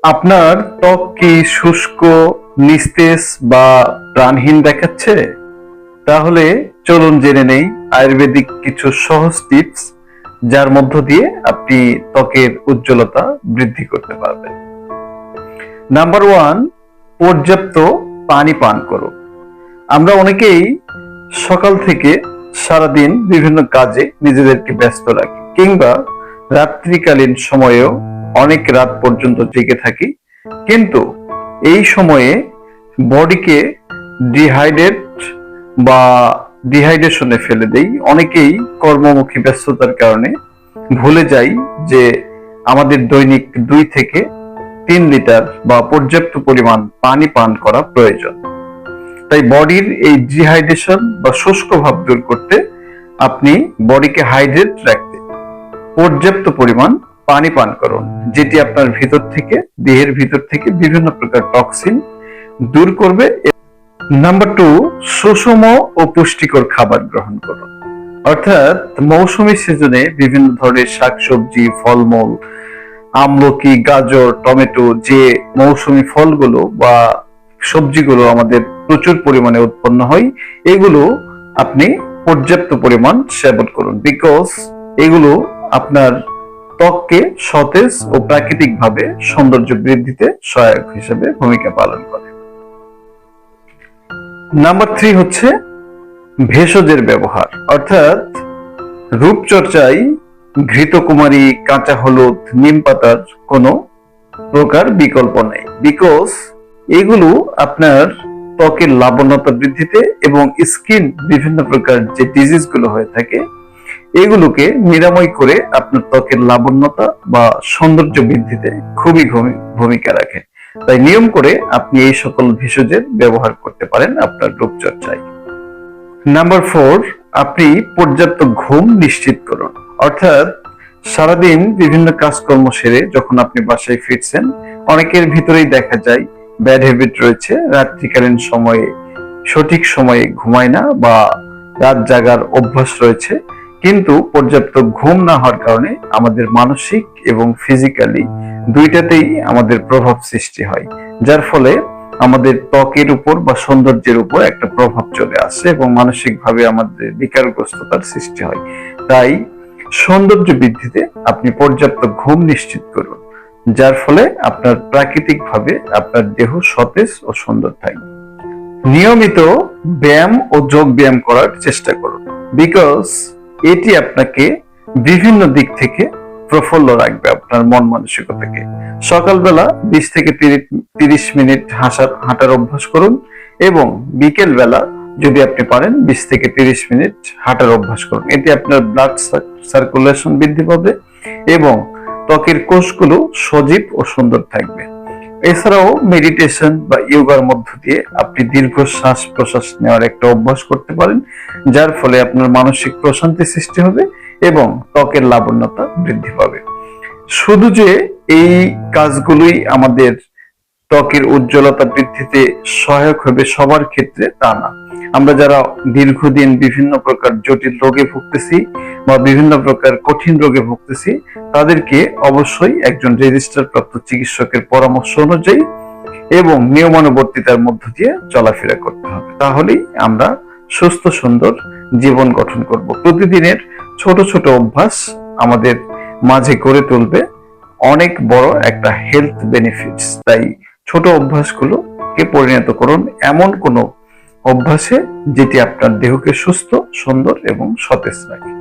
আপনার ত্বক কি শুষ্ক, নিস্তেজ বা প্রাণহীন দেখাচ্ছে? তাহলে চলুন জেনে নেই আয়ুর্বেদিক কিছু সহজ টিপস, যার মধ্য দিয়ে আপনি ত্বকের উজ্জ্বলতা বৃদ্ধি করতে পারবেন। নাম্বার 1, পর্যাপ্ত পানি পান করুন। আমরা অনেকেই সকাল থেকে সারাদিন বিভিন্ন কাজে নিজেদেরকে ব্যস্ত রাখি, কিংবা রাত্রিকালীন সময়েও অনেক রাত পর্যন্ত জেগে থাকি, কিন্তু এই সময়ে বডিকে ডিহাইড্রেট বা ডিহাইড্রেশনে ফেলে দেই। অনেকেই কর্মমুখী ব্যস্ততার কারণে ভুলে যাই যে আমাদের দৈনিক 2 থেকে 3 লিটার বা পর্যাপ্ত পরিমাণ পানি পান করা প্রয়োজন। তাই বডির এই ডিহাইড্রেশন বা শুষ্ক ভাব দূর করতে আপনি বডিকে হাইড্রেট রাখতে পর্যাপ্ত পরিমাণ পানি পান করুন, যেটি আপনার ভিতর থেকে, দেহের ভিতর থেকে বিভিন্ন প্রকার টক্সিন দূর করবে। নাম্বার 2, সুষম ও পুষ্টিকর খাবার গ্রহণ করুন। অর্থাৎ মৌসুমী সিজনে বিভিন্ন ধরনের শাকসবজি, ফলমূল, আমলকি, গাজর, টমেটো, যে মৌসুমী ফলগুলো বা সবজিগুলো আমাদের প্রচুর পরিমাণে উৎপন্ন হয়, এগুলো আপনি পর্যাপ্ত পরিমাণ সেবন করুন, বিকজ এগুলো আপনার ত্বককে সতেজ ও প্রাকৃতিক ভাবে সৌন্দর্য বৃদ্ধিতে সহায়ক হিসেবে ভূমিকা পালন করে। নাম্বার 3 হচ্ছে ভেষজের ব্যবহার। অর্থাৎ রূপচর্চায় ঘৃতকুমারী, কাঁচা হলুদ, নিম পাতার কোনো প্রকার বিকল্প নেই, বিকজ এগুলো আপনার ত্বকের লাবণ্যতা বৃদ্ধিতে এবং স্কিন বিভিন্ন প্রকার যে ডিজিজ গুলো হয়ে থাকে, এগুলোকে নিরাময় করে আপনার ত্বকের লাবণ্যতা বা সৌন্দর্য বৃদ্ধিতে খুবই ভূমিকা রাখে। তাই নিয়ম করে আপনি এই সকল ভেষজের ব্যবহার করতে পারেন আপনার রূপচর্চায়। নাম্বার 4, আপনি পর্যাপ্ত ঘুম নিশ্চিত করুন। অর্থাৎ সারাদিন বিভিন্ন কাজকর্ম সেরে যখন আপনি বাসায় ফিরছেন, অনেকের ভিতরেই দেখা যায় ব্যাড হ্যাবিট রয়েছে, রাত্রিকালীন সময়ে সঠিক সময়ে ঘুমায় না বা রাত জাগার অভ্যাস রয়েছে, কিন্তু পর্যাপ্ত ঘুম না হওয়ার কারণে আমাদের মানসিক এবং ফিজিক্যালি দুইটাতেই আমাদের প্রভাব সৃষ্টি হয়, যার ফলে আমাদের ত্বকের উপর বা সৌন্দর্যের উপর একটা প্রভাব চলে আসে এবং মানসিক ভাবে আমাদের বিকারগ্রস্ততার সৃষ্টি হয়। তাই সৌন্দর্য বৃদ্ধিতে আপনি পর্যাপ্ত ঘুম নিশ্চিত করুন, যার ফলে আপনার প্রাকৃতিক ভাবে আপনার দেহ সতেজ ও সুন্দর থাকবে। নিয়মিত ব্যায়াম ও যোগ ব্যায়াম করার চেষ্টা করুন, বিকজ এটি আপনাকে বিভিন্ন দিক থেকে প্রফুল্ল রাখবে আপনার মন মানসিকতাকে। সকালবেলা 20 থেকে 30 মিনিট হাঁটার অভ্যাস করুন, এবং বিকেল বেলা যদি আপনি পারেন 20 থেকে 30 মিনিট হাঁটার অভ্যাস করুন। এতে আপনার ব্লাড সার্কুলেশন বৃদ্ধি পাবে এবং ত্বকের কোষগুলো সজীব ও সুন্দর থাকবে। এছাড়াও মেডিটেশন বা ইয়োগার মধ্য দিয়ে আপনি দীর্ঘ শ্বাস প্রশ্বাস নেওয়ার একটা অভ্যাস করতে পারেন, যার ফলে আপনার মানসিক প্রশান্তি সৃষ্টি হবে এবং ত্বকের লাবণ্যতা বৃদ্ধি পাবে। শুধু যে এই কাজগুলোই আমাদের ত্বকের উজ্জ্বলতা বৃদ্ধিতে সহায়ক হবে সবার ক্ষেত্রে তা না। আমরা যারা দীর্ঘদিন বিভিন্ন প্রকার জটিল রোগে ভুগতেছি বা বিভিন্ন প্রকার কঠিন রোগে ভুগতেছি, তাদেরকে অবশ্যই একজন রেজিস্টার প্রাপ্ত চিকিৎসকের পরামর্শ অনুযায়ী এবং নিয়মানুবর্তিতার মধ্য দিয়ে চলাফেরা করতে হবে। তাহলেই আমরা সুস্থ সুন্দর জীবন গঠন করব। প্রতিদিনের ছোট ছোট অভ্যাস আমাদের মাঝে গড়ে তুলবে অনেক বড় একটা হেলথ বেনিফিটস। তাই ছোট অভ্যাসগুলোকে পরিণত করুন এমন কোনো অভ্যাসে যেটি আপনার দেহকে সুস্থ, সুন্দর এবং সতেজ রাখে।